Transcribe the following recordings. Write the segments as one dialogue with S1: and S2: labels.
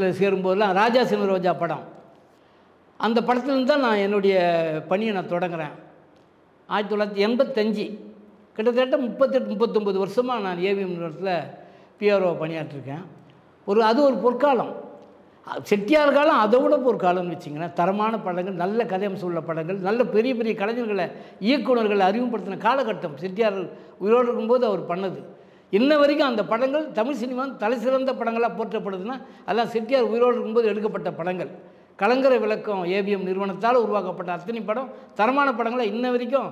S1: நிறுவனத்தில் சேரும்போதெல்லாம் ராஜா சின்ன ரோஜா படம், அந்த படத்துலேருந்து தான் நான் என்னுடைய பணியை நான் தொடங்குறேன். 1985 கிட்டத்தட்ட 38-39 வருஷமாக நான் ஏவிஎம் நிறுவனத்தில் பிஆர்ஓ பணியாற்றிருக்கேன். அது ஒரு பொற்காலம். செட்டியார் காலம் அதை விட பொற்காலம்னு வச்சிங்கன்னா, தரமான படங்கள், நல்ல கதையம்சம் உள்ள படங்கள், நல்ல பெரிய பெரிய கலைஞர்களை, இயக்குநர்களை அறிமுகப்படுத்தின காலகட்டம் செட்டியார் உயிரோடு இருக்கும்போது அவர் பண்ணது. இன்ன வரைக்கும் அந்த படங்கள் தமிழ் சினிமா தலை சிறந்த படங்களாக போற்றப்படுதுன்னா அதெல்லாம் செட்டியார் உயிரோடு இருக்கும்போது எடுக்கப்பட்ட படங்கள். கலங்கரை விளக்கம் ஏவிஎம் நிறுவனத்தால் உருவாக்கப்பட்ட அத்தனை படம் தரமான படங்களை இன்ன வரைக்கும்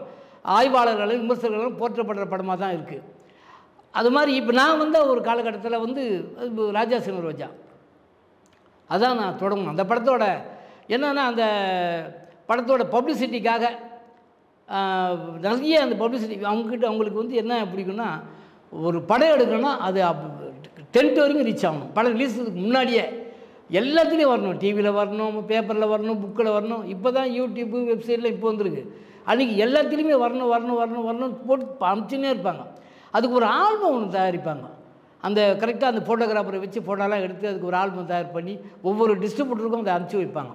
S1: ஆய்வாளர்களும் விமர்சகர்களும் போற்றப்படுற படமாக தான் இருக்குது. அது மாதிரி இப்போ நான் வந்த ஒரு காலகட்டத்தில் ராஜா சின்ன ரோஜா அதான் நான் தொடங்கணும். அந்த படத்தோட என்னென்னா, அந்த படத்தோட பப்ளிசிட்டிக்காக நிறைய அந்த பப்ளிசிட்டி அவங்களுக்கு என்ன பிடிக்குன்னா, ஒரு படம் எடுக்கணும்னா அது 10th வரைக்கும் ரீச் ஆகணும். படம் ரிலீஸுக்கு முன்னாடியே எல்லாத்துலேயும் வரணும். டிவியில் வரணும், பேப்பரில் வரணும், புக்கில் வரணும். இப்போ தான் யூடியூப்பு, வெப்சைட்டில் இப்போ வந்துருக்கு. அன்றைக்கி எல்லாத்துலேயுமே வரணும் போட்டு அமுச்சுன்னே இருப்பாங்க. அதுக்கு ஒரு ஆல்பம் ஒன்று தயாரிப்பாங்க. அந்த கரெக்டாக அந்த ஃபோட்டோகிராஃபரை வச்சு ஃபோட்டோலாம் எடுத்து அதுக்கு ஒரு ஆல்பம் தயார் பண்ணி ஒவ்வொரு டிஸ்ட்ரிபியூட்டருக்கும் அதை அனுப்பிச்சி வைப்பாங்க.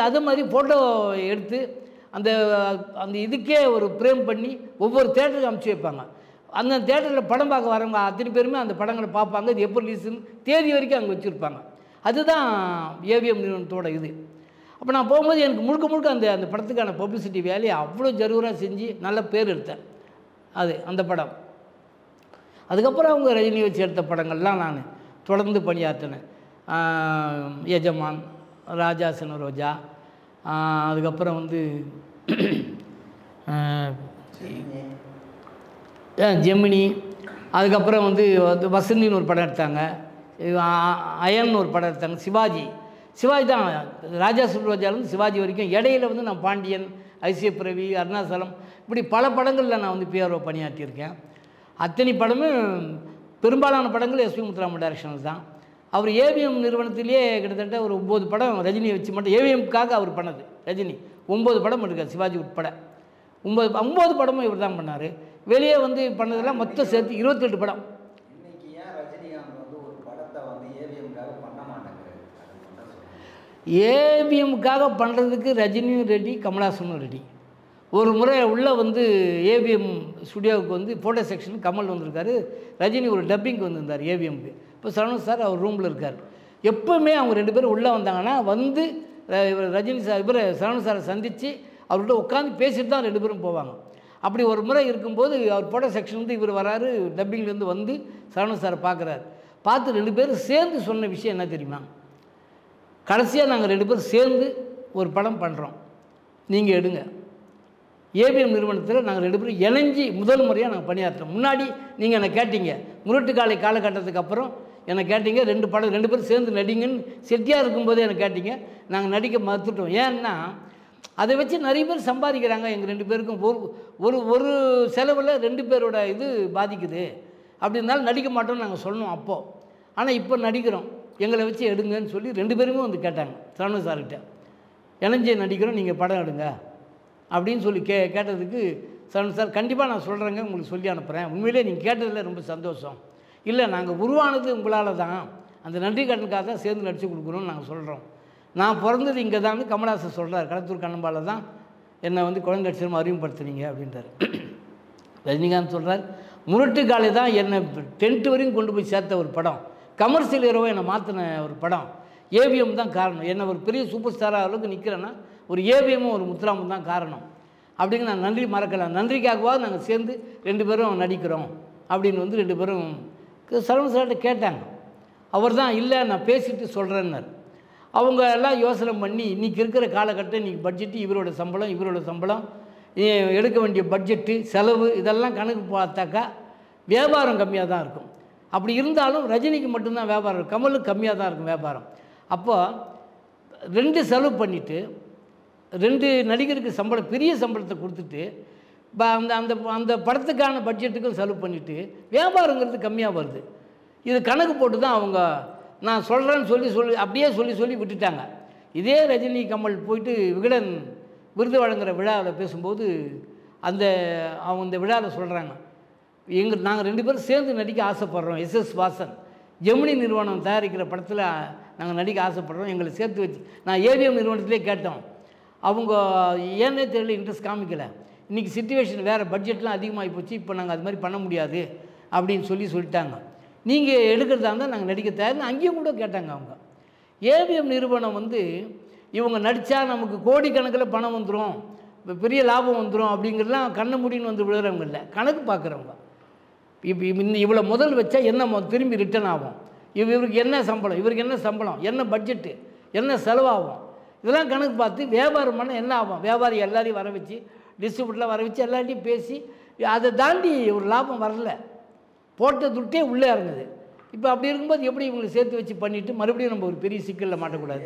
S1: அது மாதிரி ஃபோட்டோ எடுத்து அந்த இதுக்கே ஒரு ஃப்ரேம் பண்ணி ஒவ்வொரு தேட்டருக்கு அனுப்பிச்சி வைப்பாங்க. அந்த தேட்டரில் படம் பார்க்க வரவங்க அத்தனை பேருமே அந்த படங்களை பார்ப்பாங்க. இது எப்போ ரிலீஸுன்னு தேதி வரைக்கும் அங்கே வச்சுருப்பாங்க. அதுதான் ஏவிஎம் நிறுவனத்தோட இது. அப்போ நான் போகும்போது எனக்கு முழுக்க அந்த படத்துக்கான பப்ளிசிட்டி வேலையை அவ்வளோ ஜரூராக செஞ்சு நல்ல பேர் எடுத்தேன். அந்த படம். அதுக்கப்புறம் அவங்க ரஜினி வச்சு எடுத்த படங்கள்லாம் நான் தொடர்ந்து பணியாற்றினேன். எஜமான், ராஜா சின்ன ரோஜா, அதுக்கப்புறம் ஜெமினி, அதுக்கப்புறம் வசந்தின்னு ஒரு படம் எடுத்தாங்க, அயன்னு ஒரு படம் எடுத்தாங்க, சிவாஜி தான் ராஜா சின்ன ரோஜாலேருந்து சிவாஜி வரைக்கும். இடையில நான் பாண்டியன், ஐசிஎஃப் ரவி, அருணாசலம், இப்படி பல படங்களில் நான் பிஆர்ஓ பணியாற்றியிருக்கேன். அத்தனை படமும் பெரும்பாலான படங்கள் எஸ்பி முத்துராமன் டைரக்ஷனில் தான். அவர் ஏவிஎம் நிறுவனத்திலேயே கிட்டத்தட்ட ஒரு 9 படம் ரஜினியை வச்சு மட்டும் ஏவிஎம்காக அவர் பண்ணது. ரஜினி 9 படம் எடுக்கார், சிவாஜி உட்பட 9 படமும் இவர் தான் பண்ணார். வெளியே பண்ணதெல்லாம் மொத்தம் சேர்த்து 28 படம். ஏவிஎம்காக பண்ணுறதுக்கு ரஜினியும் ரெடி, கமல்ஹாசனும் ரெடி. ஒரு முறை உள்ளே ஏவிஎம் ஸ்டுடியோவுக்கு ஃபோட்டோ செக்ஷன் கமல் வந்திருக்காரு. ரஜினி ஒரு டப்பிங்க்கு வந்திருந்தார் ஏவிஎம்க்கு. இப்போ சரவணன் சார் அவர் ரூமில் இருக்கார். எப்போவுமே அவங்க 2 பேரும் உள்ளே வந்தாங்கன்னா ரஜினி சார் சரவணன் சாரை சந்தித்து அவர்கிட்ட உட்காந்து பேசிட்டு தான் 2 பேரும் போவாங்க. அப்படி ஒரு முறை இருக்கும்போது அவர் ஃபோட்டோ செக்ஷன் இவர் வராரு, டப்பிங்லேருந்து சரவணன் சாரை பார்க்குறாரு. பார்த்து 2 பேரும் சேர்ந்து சொன்ன விஷயம் என்ன தெரியுமா? கடைசியாக நாங்கள் 2 பேரும் சேர்ந்து ஒரு படம் பண்ணுறோம், நீங்கள் எடுங்க. ஏவிஎம் நிறுவனத்தில் நாங்கள் 2 பேரும் இணைஞ்சி முதல் முறையாக நாங்கள் பணியாற்றோம். முன்னாடி நீங்கள் என்னை கேட்டீங்க, முரட்டுக்காலை காலகட்டத்துக்கு அப்புறம் என்னை கேட்டீங்க 2 பேரும் சேர்ந்து நடிங்கன்னு செட்டியாக இருக்கும்போதே என்னை கேட்டீங்க. நாங்கள் நடிக்க மறுத்துட்டோம். ஏன்னா அதை வச்சு நிறைய பேர் சம்பாதிக்கிறாங்க. எங்கள் 2 பேருக்கும் ஒரு செலவில் 2 பேரோட இது பாதிக்குது. அப்படி இருந்தாலும் நடிக்க மாட்டோம்னு நாங்கள் சொன்னோம் அப்போது. ஆனால் இப்போ நடிக்கிறோம், எங்களை வச்சு எடுங்கன்னு சொல்லி 2 பேருமே கேட்டாங்க சரவணன் சார்கிட்ட. இணைஞ்சே நடிக்கிறோம், நீங்கள் படம் எடுங்க அப்படின்னு சொல்லி கேட்டதுக்கு சரவணன் சார் கண்டிப்பாக நான் சொல்கிறேங்க, உங்களுக்கு சொல்லி அனுப்புகிறேன், உண்மையிலே நீங்கள் கேட்டதில் ரொம்ப சந்தோஷம். இல்லை, நாங்கள் உருவானது உங்களால் தான், அந்த நன்றி கடனுக்காக தான் சேர்ந்து நடித்து கொடுக்குறோன்னு நாங்கள் சொல்கிறோம். நான் பிறந்தது இங்கே தான் கமல்ஹாசன் சொல்கிறார், களத்தூர் கண்ணம்பால தான் என்னை குழந்தை நடிச்சமாக அறிமுகப்படுத்துனீங்க அப்படின்றார். ரஜினிகாந்த் சொல்கிறார், முரட்டுக்காலை தான் என்னை 10th வரைக்கும் கொண்டு போய் சேர்த்த ஒரு படம், கமர்ஷியல் ஹீரோவை என்னை மாற்றின ஒரு படம், ஏவிஎம் தான் காரணம். என்னை ஒரு பெரிய சூப்பர் ஸ்டாராக அளவுக்கு நிற்கிறேன்னா ஒரு ஏவிஎம்மும் ஒரு முத்துராமன் தான் காரணம் அப்படிங்க. நான் நன்றி மறக்கலாம், நன்றிக்காகவாது நாங்கள் சேர்ந்து 2 பேரும் நடிக்கிறோம் அப்படின்னு 2 பேரும் சரவணன் சார்கிட்ட கேட்டாங்க. அவர் தான் இல்லை நான் பேசிட்டு சொல்கிறேன்னார். அவங்க எல்லாம் யோசனை பண்ணி இன்றைக்கி இருக்கிற காலகட்டம், இன்றைக்கி பட்ஜெட்டு, இவரோட சம்பளம், எடுக்க வேண்டிய பட்ஜெட்டு, செலவு, இதெல்லாம் கணக்கு பார்த்தாக்கா வியாபாரம் கம்மியாக தான் இருக்கும். அப்படி இருந்தாலும் ரஜினிக்கு மட்டும்தான் வியாபாரம் இருக்கும், கமலுக்கு கம்மியாக தான் இருக்கும் வியாபாரம். அப்போது 2 செலவு பண்ணிவிட்டு 2 நடிகருக்கு சம்பளம், பெரிய சம்பளத்தை கொடுத்துட்டு அந்த படத்துக்கான பட்ஜெட்டுக்கும் செலவு பண்ணிவிட்டு வியாபாரங்கிறது கம்மியாக வருது. இது கணக்கு போட்டு தான் அவங்க நான் சொல்கிறேன்னு சொல்லி அப்படியே சொல்லி விட்டுட்டாங்க. இதே ரஜினி கமல் போயிட்டு விகடன் விருது வழங்குகிற விழாவில் பேசும்போது அவங்க இந்த விழாவில் சொல்கிறாங்க, நாங்கள் 2 பேரும் சேர்ந்து நடிக்க ஆசைப்பட்றோம். எஸ்எஸ் வாசன் ஜெமினி நிறுவனம் தயாரிக்கிற படத்தில் நாங்கள் நடிக்க ஆசைப்படுறோம், எங்களை சேர்த்து வச்சு. நான் ஏவிஎம் நிறுவனத்திலே கேட்டோம், அவங்க ஏன்னே தெரியல இன்ட்ரெஸ்ட் காமிக்கலை. இன்றைக்கி சிச்சுவேஷன் வேறு, பட்ஜெட்லாம் அதிகமாகி போச்சு, இப்போ நாங்கள் அது மாதிரி பண்ண முடியாது அப்படின்னு சொல்லிட்டாங்க. நீங்கள் எடுக்கிறதா இருந்தால் நாங்கள் நடிக்க தயார்னு அங்கேயும் கூட கேட்டாங்க அவங்க. ஏவிஎம் நிறுவனம் வந்து இவங்க நடித்தா நமக்கு கோடிக்கணக்கில் பணம் வந்துடும், பெரிய லாபம் வந்துடும் அப்படிங்கிறதுலாம் கண்ண முடின்னு வந்து விழுறவங்க இல்லை, கணக்கு பார்க்குறவங்க. இப்போ இவ்வளோ முதல் வச்சா என்ன திரும்பி ரிட்டர்ன் ஆகும், இவருக்கு என்ன சம்பளம், இவருக்கு என்ன சம்பளம், என்ன பட்ஜெட்டு, என்ன செலவாகும், இதெல்லாம் கணக்கு பார்த்து வியாபாரம் பண்ண என்ன ஆகும். வியாபாரி எல்லாரையும் வர வச்சு, டிஸ்ட்ரிபியூட்டர்லாம் வர வச்சு எல்லாத்தையும் பேசி அதை தாண்டி ஒரு லாபம் வரல, போட்ட துட்டே உள்ளே இறங்குது. இப்போ அப்படி இருக்கும்போது எப்படி இவங்களை சேர்த்து வச்சு பண்ணிவிட்டு மறுபடியும் நம்ம ஒரு பெரிய சிக்கலில் மாட்டக்கூடாது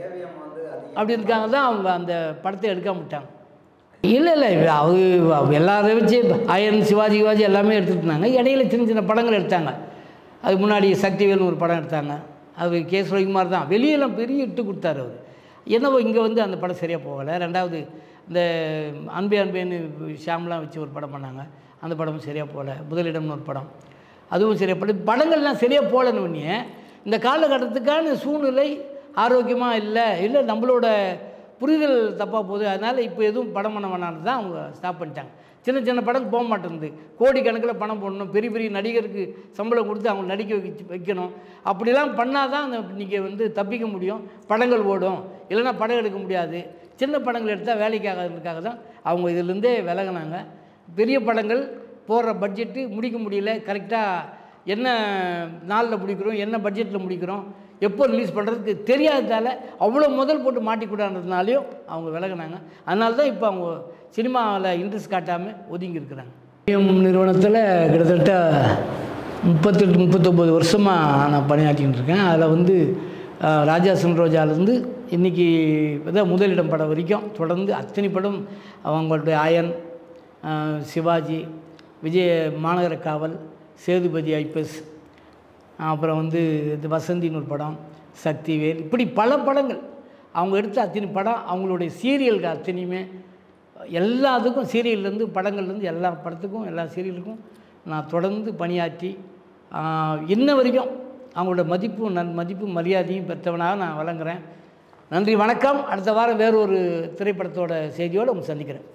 S1: அப்படின்றதுக்காக தான் அவங்க அந்த படத்தை எடுக்காம விட்டாங்க. இல்லை அவங்க எல்லாரையும் வச்சு அயன், சிவாஜி எல்லாமே எடுத்துகிட்டு இடையில சின்ன சின்ன படங்கள் எடுத்தாங்க. அது முன்னாடி சக்திவேல்னு ஒரு படம் எடுத்தாங்க, அது கே. சுரவிக்குமார் தான் வெளியெல்லாம் பெரிய இட்டு கொடுத்தாரு அவர். என்னவோ இங்கே வந்து அந்த படம் சரியாக போகலை. ரெண்டாவது இந்த அன்பே அன்பேன்னு ஷாம்லாம் வச்சு ஒரு படம் பண்ணாங்க, அந்த படமும் சரியாக போகலை. முதலிடம்னு ஒரு படம், அதுவும் சரியாக போகல. படங்கள்லாம் சரியாக போகலன்னு ஒன்றே இந்த காலகட்டத்துக்கான சூழ்நிலை ஆரோக்கியமாக இல்லை நம்மளோட புரிதல் தப்பாக போகுது. அதனால் இப்போ எதுவும் படம் பண்ண வேணான்னு தான் அவங்க ஸ்டாப் பண்ணிட்டாங்க. சின்ன சின்ன படம் போக மாட்டேங்குது, கோடிக்கணக்கில் பணம் போடணும், பெரிய பெரிய நடிகருக்கு சம்பளம் கொடுத்து அவங்க நடிக்க வைக்கணும். அப்படிலாம் பண்ணால் தான் நீங்கள் வந்து தப்பிக்க முடியும், படங்கள் ஓடும், இல்லைன்னா படம் எடுக்க முடியாது. சின்ன படங்கள் எடுத்தால் வேலைக்காக தான் அவங்க இதிலேருந்தே விலகினாங்க. பெரிய படங்கள் போடுற பட்ஜெட்டு முடிக்க முடியல, கரெக்டாக என்ன நாளில் முடிக்கிறோம், என்ன பட்ஜெட்டில் முடிக்கிறோம், எப்போ ரிலீஸ் பண்ணுறதுக்கு தெரியாததால் அவ்வளோ முதல் போட்டு மாட்டிக்கூடாதுனாலையும் அவங்க விலகினாங்க. அதனால தான் இப்போ அவங்க சினிமாவில் இன்ட்ரெஸ்ட் காட்டாமல் ஒதுங்கி இருக்கிறாங்க. நிறுவனத்தில் கிட்டத்தட்ட 38-39 வருஷமாக நான் பணியாற்றின்னு இருக்கேன். அதில் வந்து ராஜா ரோஜாலேருந்து இன்றைக்கி தான் முதலிடம் படம் வரைக்கும் தொடர்ந்து அத்தனை படம் அவங்களுடைய அயன், சிவாஜி, விஜய மாநகர காவல், சேதுபதி ஐபிஎஸ், அப்புறம் வந்து இது வசந்தின்னு ஒரு படம், சக்திவேல், இப்படி பல படங்கள் அவங்க எடுத்த அத்தனை படம், அவங்களுடைய சீரியலுக்கு அத்தனையுமே எல்லாத்துக்கும், சீரியல்லேருந்து படங்கள்லேருந்து எல்லா படத்துக்கும் எல்லா சீரியலுக்கும் நான் தொடர்ந்து பணியாற்றி இன்ன வரைக்கும் அவங்களோட மதிப்பு மரியாதையும் பெற்றவனாக நான் வழங்குகிறேன். நன்றி, வணக்கம். அடுத்த வாரம் வேறு ஒரு திரைப்படத்தோட செய்தியோடு உங்களை சந்திக்கிறேன்.